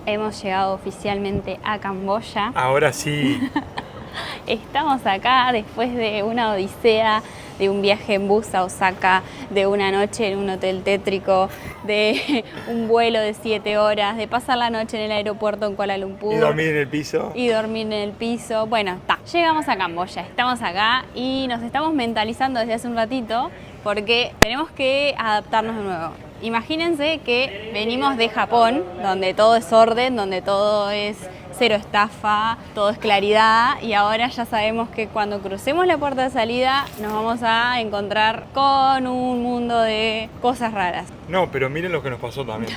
Hemos llegado oficialmente a Camboya. Ahora sí. Estamos acá después de una odisea, de un viaje en bus a Osaka, de una noche en un hotel tétrico, de un vuelo de 7 horas, de pasar la noche en el aeropuerto en Kuala Lumpur. Y dormir en el piso. Bueno, llegamos a Camboya, estamos acá y nos estamos mentalizando desde hace un ratito porque tenemos que adaptarnos de nuevo. Imagínense que venimos de Japón, donde todo es orden, donde todo es cero estafa, todo es claridad, y ahora ya sabemos que cuando crucemos la puerta de salida nos vamos a encontrar con un mundo de cosas raras. No, pero miren lo que nos pasó también.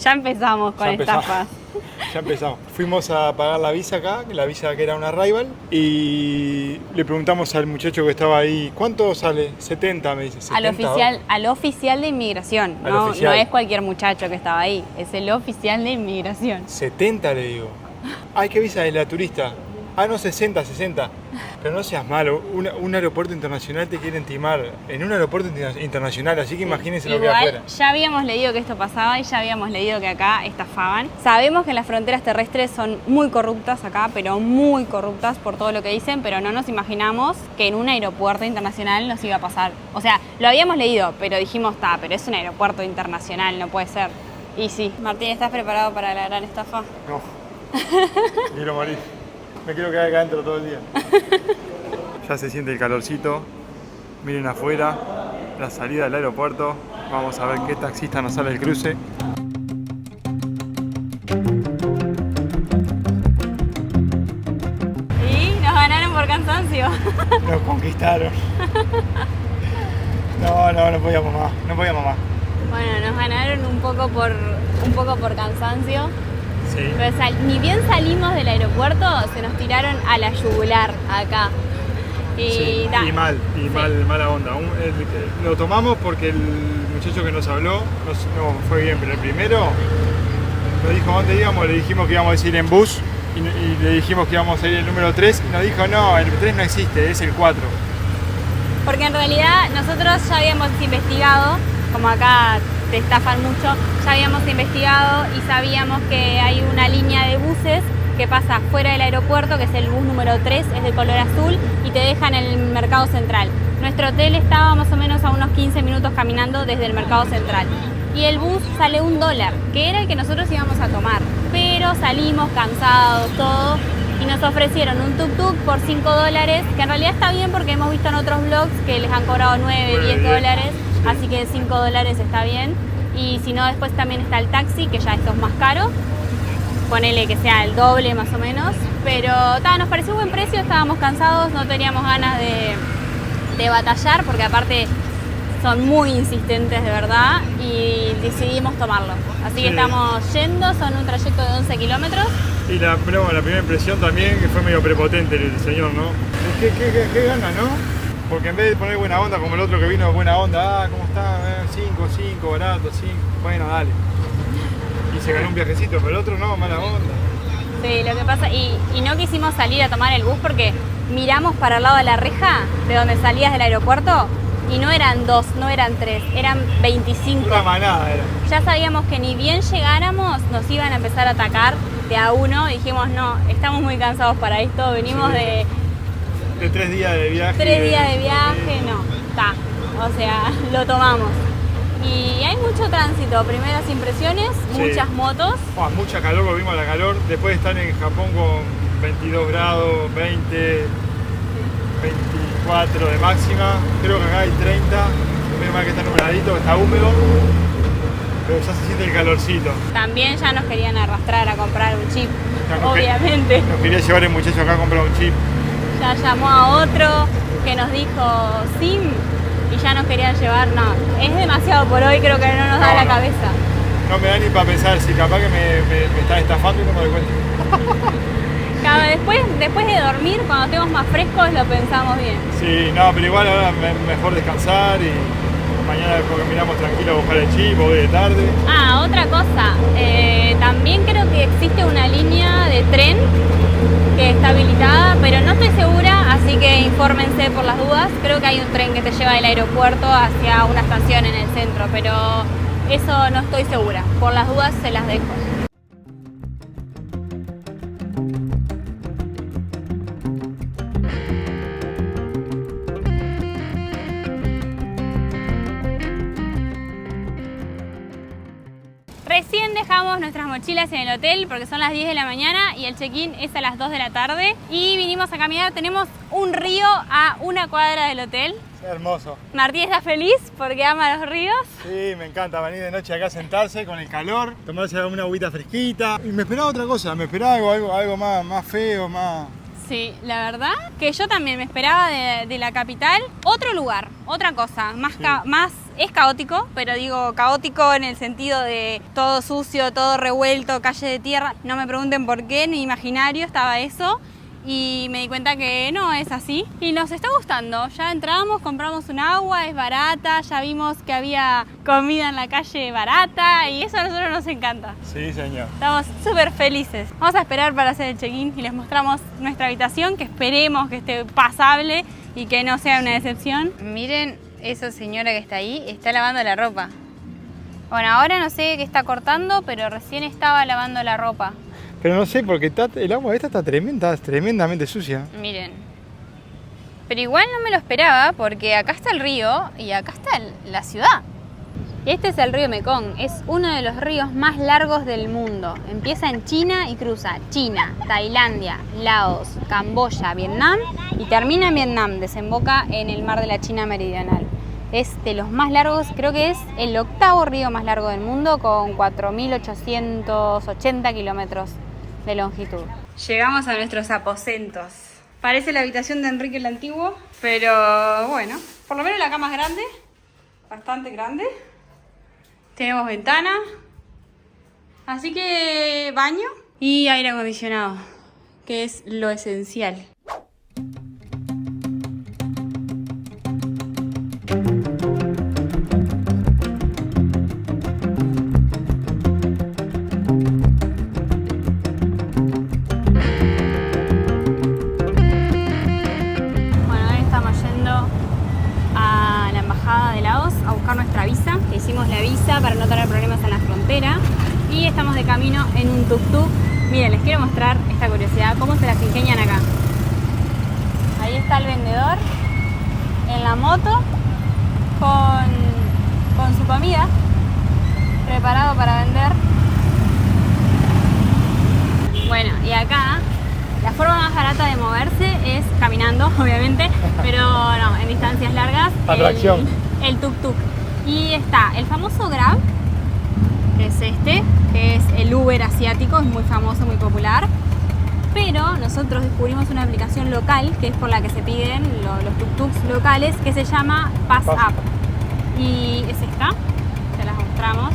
Ya empezamos con estafas. Ya empezamos. Fuimos a pagar la visa acá, la visa que era una Arrival, y le preguntamos al muchacho que estaba ahí, ¿cuánto sale? 70, me dice. 70, al oficial de inmigración, no es cualquier muchacho que estaba ahí, es el oficial de inmigración. 70 le digo. Ay, ¿qué visa es la turista? Ah, no, 60. Pero no seas malo, un aeropuerto internacional te quieren timar en un aeropuerto internacional, así que imagínense lo que hay afuera. Ya habíamos leído que esto pasaba y ya habíamos leído que acá estafaban. Sabemos que las fronteras terrestres son muy corruptas acá, pero muy corruptas por todo lo que dicen, pero no nos imaginamos que en un aeropuerto internacional nos iba a pasar. O sea, lo habíamos leído, pero dijimos, pero es un aeropuerto internacional, no puede ser. Y sí. Martín, ¿estás preparado para la gran estafa? No. Quiero morir. Me quiero quedar acá adentro todo el día. Ya se siente el calorcito. Miren afuera, la salida del aeropuerto. Vamos a ver qué taxista nos sale del cruce. Y nos ganaron por cansancio. Nos conquistaron. No podíamos más. Bueno, nos ganaron un poco por cansancio. Sí. Pero ni bien salimos del aeropuerto, se nos tiraron a la yugular acá. Y mala onda. Lo tomamos porque el muchacho que nos habló no fue bien, pero el primero nos dijo dónde íbamos, le dijimos que íbamos a ir en bus y le dijimos que íbamos a ir el número 3 y nos dijo no, el 3 no existe, es el 4. Porque en realidad nosotros ya habíamos investigado, como acá te estafan mucho, ya habíamos investigado y sabíamos que hay una línea de buses que pasa fuera del aeropuerto, que es el bus número 3, es de color azul y te deja en el Mercado Central. Nuestro hotel estaba más o menos a unos 15 minutos caminando desde el Mercado Central. Y el bus sale $1, que era el que nosotros íbamos a tomar. Pero salimos cansados, todo, y nos ofrecieron un tuk-tuk por $5, que en realidad está bien porque hemos visto en otros vlogs que les han cobrado $9, $10. Así que $5 está bien. Y si no, después también está el taxi, que ya esto es más caro. Ponele que sea el doble más o menos. Pero nos pareció buen precio, estábamos cansados, no teníamos ganas de batallar, porque aparte son muy insistentes de verdad, y decidimos tomarlo. Así que estamos yendo, son un trayecto de 11 kilómetros. Y la primera impresión también que fue medio prepotente el señor, ¿no? ¿Qué gana, no? Porque en vez de poner buena onda como el otro que vino buena onda, ¿cómo está? 5, barato, 5, bueno, dale. Y se ganó un viajecito, pero el otro no, mala onda. Sí, lo que pasa, y no quisimos salir a tomar el bus porque miramos para el lado de la reja, de donde salías del aeropuerto, y no eran 2, no eran 3, eran 25. Una manada era. Ya sabíamos que ni bien llegáramos, nos iban a empezar a atacar de a uno. Dijimos, no, estamos muy cansados para esto, venimos de 3 días de viaje. 3 días de viaje, o sea, lo tomamos. Y hay mucho tránsito, primeras impresiones, muchas motos. Mucha calor, volvimos a la calor. Después de estar en Japón con 22 grados, 20, 24 de máxima. Creo que acá hay 30. Menos mal que está nubladito, está húmedo. Pero ya se siente el calorcito. También ya nos querían arrastrar a comprar un chip, obviamente. Nos quería llevar el muchacho acá a comprar un chip. Ya llamó a otro que nos dijo SIM y ya nos querían llevar. No, es demasiado por hoy, creo que no nos da la cabeza. No me da ni para pensar si capaz que me están estafando y no me doy cuenta. Después de dormir, cuando estemos más frescos, lo pensamos bien. Sí, no, pero igual ahora mejor descansar y mañana porque miramos tranquilo a buscar el chip o de tarde. Otra cosa, también creo que existe una línea de tren que está habilitada, pero no estoy segura, así que infórmense por las dudas. Creo que hay un tren que te lleva del aeropuerto hacia una estación en el centro, pero eso no estoy segura. Por las dudas se las dejo. dejamos nuestras mochilas en el hotel porque son las 10 de la mañana y el check-in es a las 2 de la tarde. Y vinimos a caminar, tenemos un río a 1 cuadra del hotel. Es hermoso. Martín está feliz porque ama los ríos. Sí, me encanta venir de noche acá a sentarse con el calor, tomarse una agüita fresquita. Y me esperaba otra cosa, me esperaba algo más feo, más... Sí, la verdad que yo también me esperaba de la capital otro lugar, otra cosa, más es caótico, pero digo caótico en el sentido de todo sucio, todo revuelto, calle de tierra. No me pregunten por qué, en mi imaginario estaba eso y me di cuenta que no es así y nos está gustando. Ya entramos, compramos un agua, es barata, ya vimos que había comida en la calle barata y eso a nosotros nos encanta. Sí, señor. Estamos súper felices. Vamos a esperar para hacer el check-in y les mostramos nuestra habitación, que esperemos que esté pasable y que no sea una decepción. Miren esa señora que está ahí, está lavando la ropa. Bueno, ahora no sé qué está cortando, pero recién estaba lavando la ropa. Pero no sé, porque el agua esta está tremendamente sucia. Miren. Pero igual no me lo esperaba porque acá está el río y acá está la ciudad. Este es el río Mekong, es uno de los ríos más largos del mundo. Empieza en China y cruza China, Tailandia, Laos, Camboya, Vietnam y termina en Vietnam, desemboca en el mar de la China Meridional. Es de los más largos, creo que es el 8º río más largo del mundo con 4.880 kilómetros de longitud. Llegamos a nuestros aposentos. Parece la habitación de Enrique el Antiguo, pero bueno, por lo menos la cama es grande, bastante grande. Tenemos ventana, así que baño y aire acondicionado, que es lo esencial. Nuestra visa, que hicimos la visa para no tener problemas en la frontera y estamos de camino en un tuk-tuk. Miren, les quiero mostrar esta curiosidad, cómo se las ingenian acá. Ahí está el vendedor en la moto con su comida preparado para vender. Bueno, y acá la forma más barata de moverse es caminando, obviamente, pero no, en distancias largas. Atracción. El tuk-tuk. Y está el famoso Grab, que es este, que es el Uber asiático, es muy famoso, muy popular. Pero nosotros descubrimos una aplicación local, que es por la que se piden los tuk-tuks locales, que se llama PassUp. Y es esta, se las mostramos.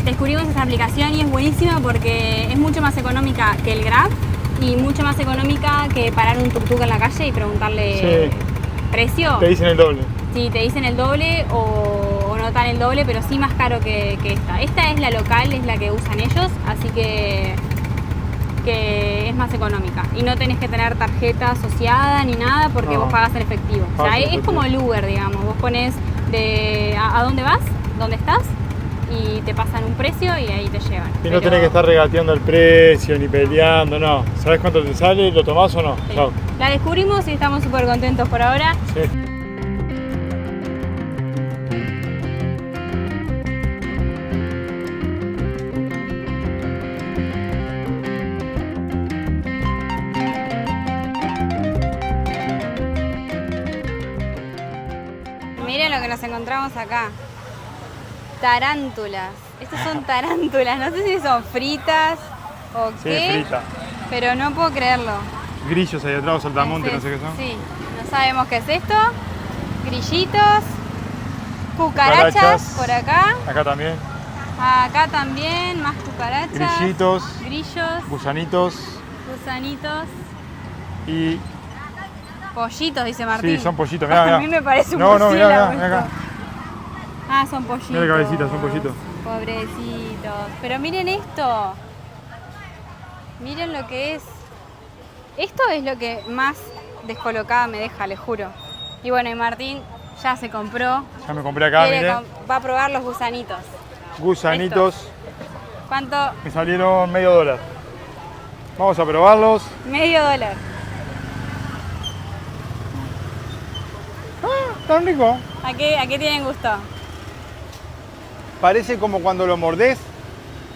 Descubrimos esta aplicación y es buenísima porque es mucho más económica que el Grab y mucho más económica que parar un tuk-tuk en la calle y preguntarle precio. Te dicen el doble. Sí, te dicen el doble o no tan el doble, pero sí más caro que esta. Esta es la local, es la que usan ellos, así que es más económica. Y no tenés que tener tarjeta asociada ni nada porque vos pagas en efectivo. O sea, es como el Uber, digamos. Vos pones a dónde vas, dónde estás y te pasan un precio y ahí te llevan. Y no tenés que estar regateando el precio ni peleando, no. ¿Sabés cuánto te sale? ¿Lo tomás o no? Sí. Chau. La descubrimos y estamos súper contentos por ahora. Sí. Miren lo que nos encontramos acá. Tarántulas. Estas son tarántulas. No sé si son fritas o qué. Sí, frita. Pero no puedo creerlo. Grillos ahí atrás, saltamontes, no sé qué son. Sí, no sabemos qué es esto. Grillitos. Cucarachas por acá. Acá también. Acá también, más cucarachas. Grillitos. Grillos. Gusanitos. Gusanitos. Y... pollitos, dice Martín. Sí, son pollitos, mirá, mirá. A mí me parece un murciélago. No, mirá acá. Ah, son pollitos. Mirá la cabecita, son pollitos. Pobrecitos. Pero miren esto. Miren lo que es. Esto es lo que más descolocada me deja, les juro. Y bueno, y Martín ya se compró. Ya me compré acá, miren. Va a probar los gusanitos. Gusanitos. Estos. ¿Cuánto? Me salieron $0.50. Vamos a probarlos. $0.50. Tan rico. ¿A qué tienen gusto? Parece como cuando lo mordés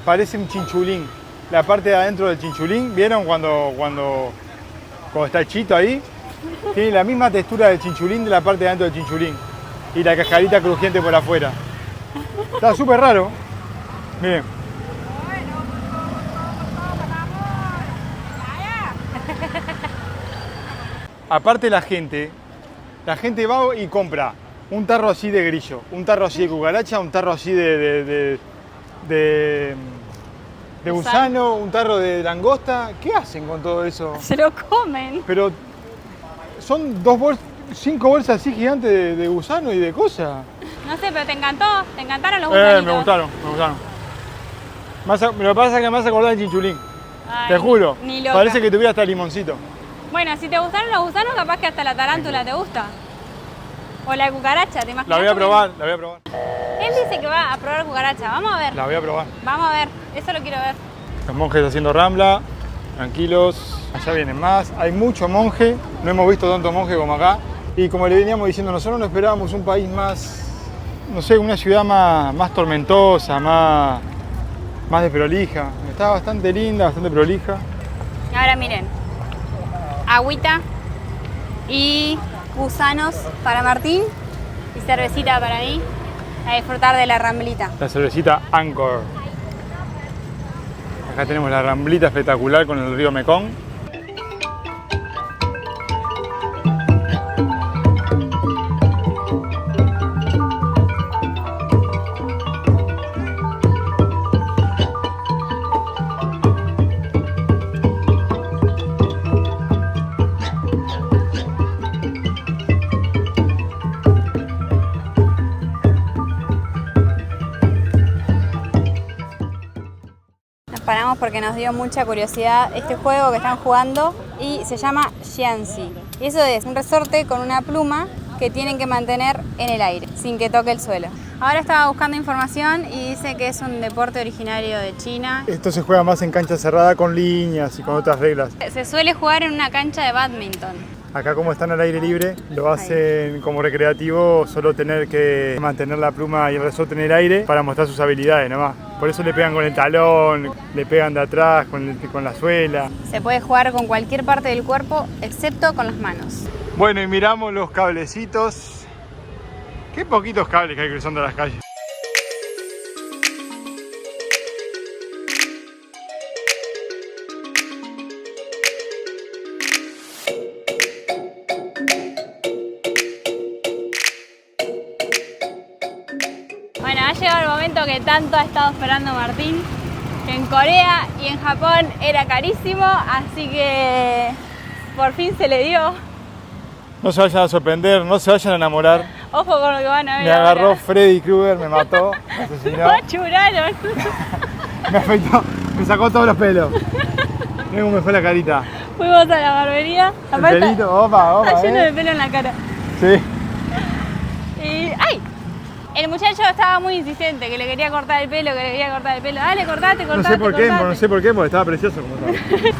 parece un chinchulín. La parte de adentro del chinchulín, ¿vieron cuando está el chito ahí? Tiene la misma textura del chinchulín de la parte de adentro del chinchulín. Y la cascarita crujiente por afuera. Está súper raro. Miren. Aparte la gente va y compra un tarro así de grillo, un tarro así de cucaracha, un tarro así de gusano, un tarro de langosta. ¿Qué hacen con todo eso? Se lo comen. Pero son 5 bolsas así gigantes de gusano y de cosas. No sé, pero ¿te encantó? ¿Te encantaron los gusanitos? Me gustaron. Lo que pasa es que me hace acordar del chinchulín. Ay, te juro. ni loca. Parece que tuviera hasta limoncito. Bueno, si te gustaron los gusanos, capaz que hasta la tarántula te gusta. O la cucaracha, ¿te imaginas? La voy a probar. Él dice que va a probar cucaracha, vamos a ver. La voy a probar. Vamos a ver, eso lo quiero ver. Los monjes haciendo rambla, tranquilos. Allá vienen más. Hay mucho monje, no hemos visto tanto monje como acá. Y como le veníamos diciendo, nosotros no esperábamos un país más, no sé, una ciudad más tormentosa, más desprolija. Está bastante linda, bastante prolija. Ahora miren, agüita y gusanos para Martín y cervecita para mí, a disfrutar de la ramblita. La cervecita Anchor. Acá tenemos la ramblita espectacular con el río Mekong. Paramos porque nos dio mucha curiosidad este juego que están jugando y se llama Xianxi. Y eso es un resorte con una pluma que tienen que mantener en el aire, sin que toque el suelo. Ahora estaba buscando información y dice que es un deporte originario de China. Esto se juega más en cancha cerrada con líneas y con otras reglas. Se suele jugar en una cancha de bádminton. Acá como están al aire libre, lo hacen como recreativo, solo tener que mantener la pluma y el resorte en el aire para mostrar sus habilidades nomás. Por eso le pegan con el talón, le pegan de atrás, con la suela. Se puede jugar con cualquier parte del cuerpo, excepto con las manos. Bueno, y miramos los cablecitos. Qué poquitos cables que hay cruzando las calles. Bueno, ha llegado el momento que tanto ha estado esperando Martín, que en Corea y en Japón era carísimo, así que por fin se le dio. No se vayan a sorprender, no se vayan a enamorar. Ojo con lo que van a ver. Me agarró ahora. Freddy Krueger, me mató, me asesinó. ¡Me churaron! Me afeitó, me sacó todos los pelos. Miren cómo me fue la carita. Fuimos a la barbería. El pelito, opa, Está lleno de pelo en la cara. Sí. Y ¡ay! El muchacho estaba muy insistente, que le quería cortar el pelo, Dale, cortate. No sé por qué, porque estaba precioso como estaba.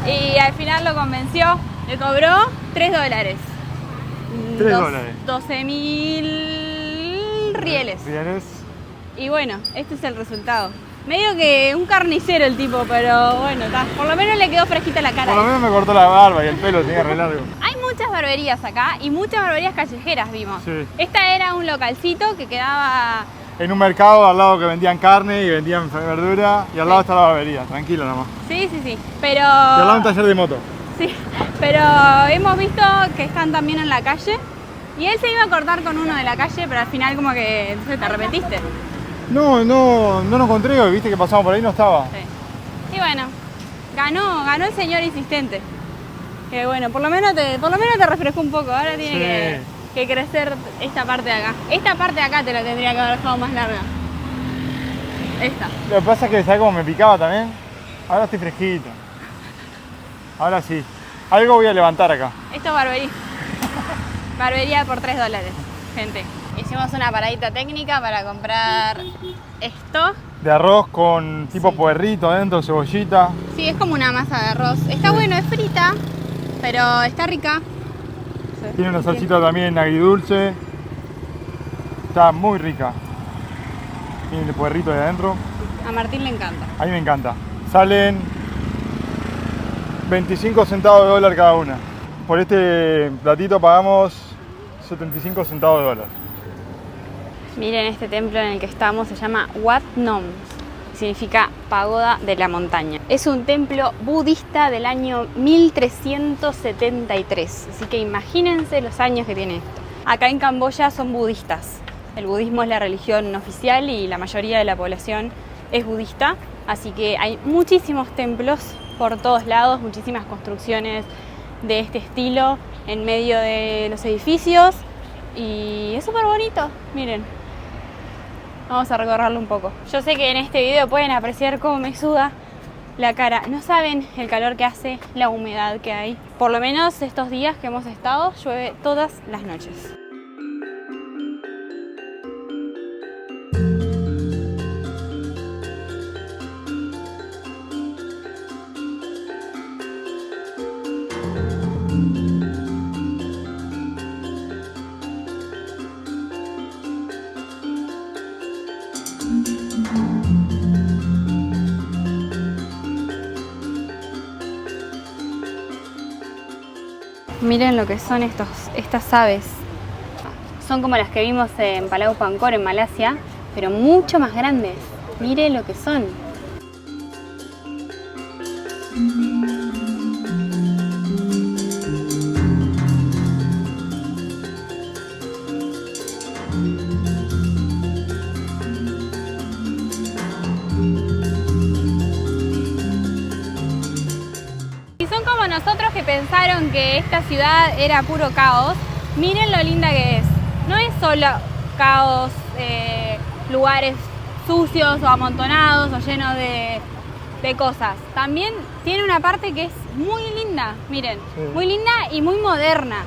Y al final lo convenció, le cobró $3. $3. 12.000 rieles. Rieles. Y bueno, este es el resultado. Medio que un carnicero el tipo, pero bueno, por lo menos le quedó fresquita la cara. Por lo menos me cortó la barba y el pelo tenía re largo. Hay muchas barberías acá y muchas barberías callejeras vimos. Sí. Esta era un localcito que quedaba... En un mercado al lado que vendían carne y vendían verdura y al lado está la barbería, tranquilo nomás. Sí, pero... Y al lado un taller de moto. Sí, pero hemos visto que están también en la calle y él se iba a cortar con uno de la calle, pero al final como que entonces te arrepentiste. No lo encontré, viste que pasamos por ahí, no estaba. Sí. Y bueno, ganó el señor insistente. Que bueno, por lo menos te refrescó un poco, ahora tiene que crecer esta parte de acá. Esta parte de acá te la tendría que haber dejado más larga. Esta. Lo que pasa es que, ¿sabes cómo me picaba también? Ahora estoy fresquito. Ahora sí. Algo voy a levantar acá. Esto es barbería. Barbería por $3, gente. Hicimos una paradita técnica para comprar esto. De arroz con tipo puerrito adentro, cebollita. Sí, es como una masa de arroz. Está bueno, es frita, pero está rica. Tiene una salsita también agridulce. Está muy rica. Tiene el puerrito de adentro. A Martín le encanta. A mí me encanta. Salen 25 centavos de dólar cada una. Por este platito pagamos 75 centavos de dólar. Miren este templo en el que estamos, se llama Wat Nom. Significa pagoda de la montaña. Es un templo budista del año 1373. Así que imagínense los años que tiene esto. Acá en Camboya son budistas. El budismo es la religión oficial y la mayoría de la población es budista. Así que hay muchísimos templos por todos lados, muchísimas construcciones de este estilo en medio de los edificios. Y es súper bonito, miren. Vamos a recorrerlo un poco. Yo sé que en este video pueden apreciar cómo me suda la cara. No saben el calor que hace, la humedad que hay. Por lo menos estos días que hemos estado, llueve todas las noches. Miren lo que son estas aves. Son como las que vimos en Palau Pancor, en Malasia, pero mucho más grandes. Miren lo que son. Nosotros que pensaron que esta ciudad era puro caos, miren lo linda que es. No es solo caos, lugares sucios o amontonados o llenos de cosas. También tiene una parte que es muy linda, miren, sí. Muy linda y muy moderna,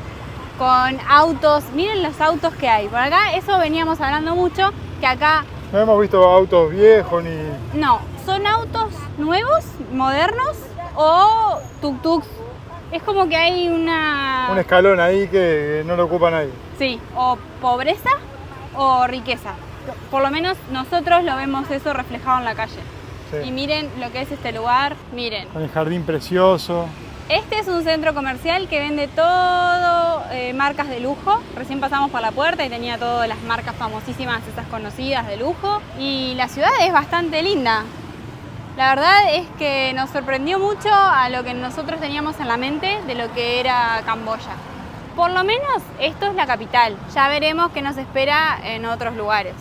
con autos. Miren los autos que hay. Por acá, eso veníamos hablando mucho, que acá... No hemos visto autos viejos ni... No, son autos nuevos, modernos, o tuk-tuks. Es como que hay un escalón ahí que no lo ocupa nadie. Sí, o pobreza o riqueza. Por lo menos nosotros lo vemos eso reflejado en la calle. Sí. Y miren lo que es este lugar, miren. Con el jardín precioso. Este es un centro comercial que vende todo marcas de lujo. Recién pasamos por la puerta y tenía todas las marcas famosísimas, esas conocidas de lujo. Y la ciudad es bastante linda. La verdad es que nos sorprendió mucho a lo que nosotros teníamos en la mente de lo que era Camboya. Por lo menos esto es la capital. Ya veremos qué nos espera en otros lugares.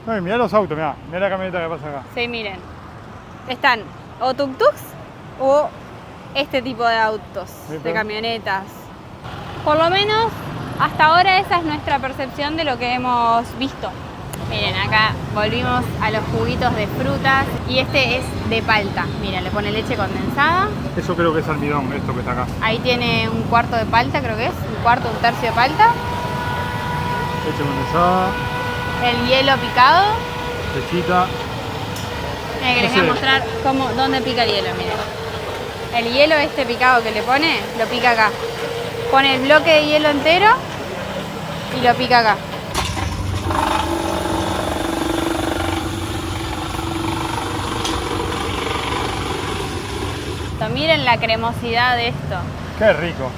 Ay, mirá los autos, mirá la camioneta que pasa acá. Sí, miren. Están o tuk-tuks o este tipo de autos, sí, de camionetas. Por lo menos hasta ahora esa es nuestra percepción de lo que hemos visto. Miren, acá volvimos a los juguitos de frutas y este es de palta. Miren, le pone leche condensada. Eso creo que es almidón, esto que está acá. Ahí tiene un cuarto de palta, creo que es. Un cuarto, un tercio de palta. Leche condensada. El hielo picado. Lechita. Les voy a mostrar dónde pica el hielo, miren. El hielo este picado que le pone, lo pica acá. Pone el bloque de hielo entero y lo pica acá. Miren la cremosidad de esto. Qué rico.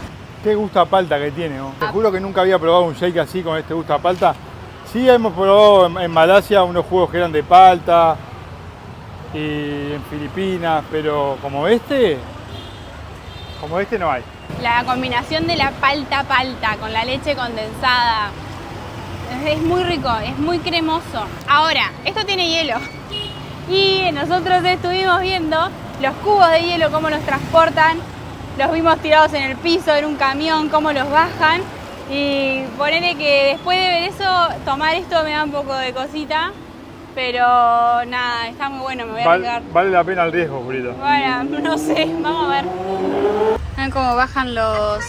Qué gusto a palta que tiene, ¿no? Te juro que nunca había probado un shake así con este gusto a palta. Sí hemos probado en Malasia unos jugos que eran de palta y en Filipinas, pero como este no hay. La combinación de la palta con la leche condensada es muy rico, es muy cremoso. Ahora, esto tiene hielo y nosotros estuvimos viendo los cubos de hielo, cómo los transportan, los vimos tirados en el piso, en un camión, cómo los bajan. Y ponele que después de ver eso, tomar esto me da un poco de cosita. Pero nada, está muy bueno, me voy a arriesgar. Vale la pena el riesgo, Julito. Bueno, no sé, vamos a ver. Vean cómo bajan los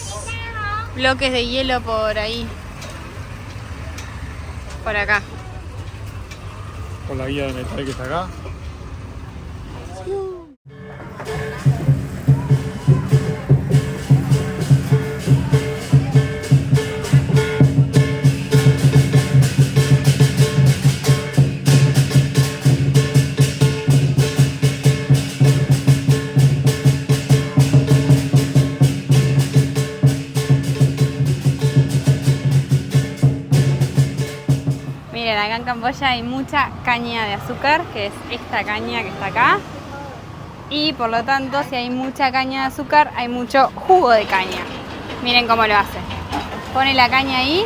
bloques de hielo por ahí. Por acá. Con la guía de metal que está acá. acá en Camboya hay mucha caña de azúcar, que es esta caña que está acá. Y por lo tanto, si hay mucha caña de azúcar, hay mucho jugo de caña. Miren cómo lo hace. Pone la caña ahí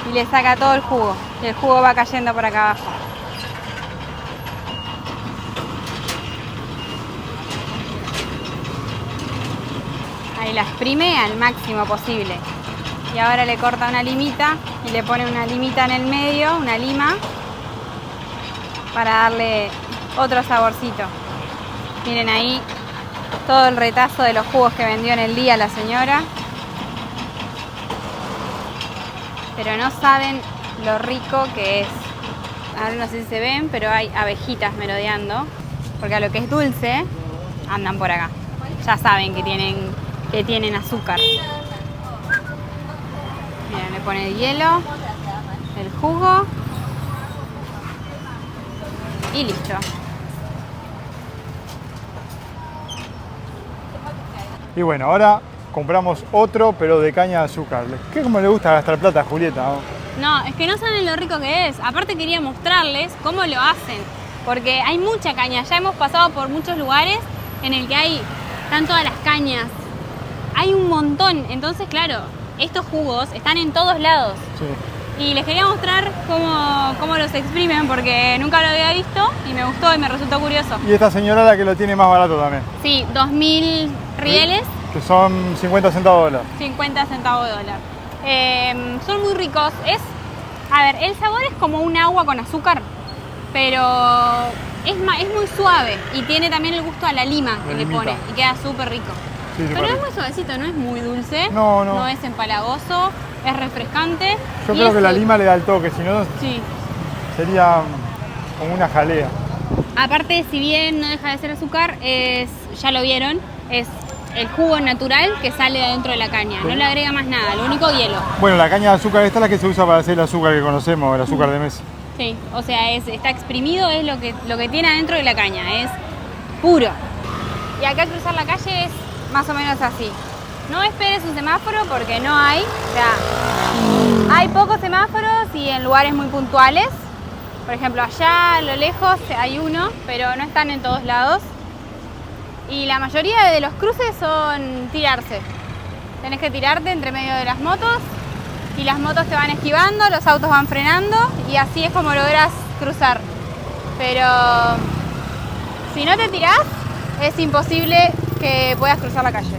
y le saca todo el jugo. Y el jugo va cayendo por acá abajo. Ahí la exprime al máximo posible. Y ahora le corta una limita y le pone una limita en el medio, una lima, para darle otro saborcito. Miren ahí todo el retazo de los jugos que vendió en el día la señora. Pero no saben lo rico que es. Ahora no sé si se ven, pero hay abejitas merodeando. Porque a lo que es dulce, andan por acá. Ya saben que tienen azúcar. Miren, le pone el hielo, el jugo y listo. Y bueno, ahora compramos otro, pero de caña de azúcar. ¿Qué como le gusta gastar plata a Julieta? No, es que no saben lo rico que es. Aparte quería mostrarles cómo lo hacen. Porque hay mucha caña. Ya hemos pasado por muchos lugares en el que están todas las cañas. Hay un montón. Entonces, claro, estos jugos están en todos lados. Sí. Y les quería mostrar cómo los exprimen, porque nunca lo había visto y me gustó y me resultó curioso. Y esta señora la que lo tiene más barato también. Sí, 2000 rieles. Que son 50 centavos de dólar. 50 centavos de dólar. Son muy ricos. A ver, el sabor es como un agua con azúcar, pero es muy suave y tiene también el gusto a la lima que le pone y queda súper rico. Sí, pero es muy suavecito, no es muy dulce, no es empalagoso, es refrescante. Yo creo que la lima le da el toque, si no sería como una jalea. Aparte, si bien no deja de ser azúcar, ya lo vieron, es el jugo natural que sale de adentro de la caña, no le agrega más nada, lo único hielo. Bueno, la caña de azúcar esta es la que se usa para hacer el azúcar que conocemos, el azúcar de mesa. Sí, o sea, está exprimido, es lo que tiene adentro de la caña, es puro. Y acá al cruzar la calle es más o menos así. No esperes un semáforo porque no hay, o sea, hay pocos semáforos y en lugares muy puntuales. Por ejemplo, allá a lo lejos hay uno, pero no están en todos lados. Y la mayoría de los cruces son tirarse. Tenés que tirarte entre medio de las motos y las motos te van esquivando, los autos van frenando y así es como logras cruzar. Pero si no te tirás, es imposible que puedas cruzar la calle.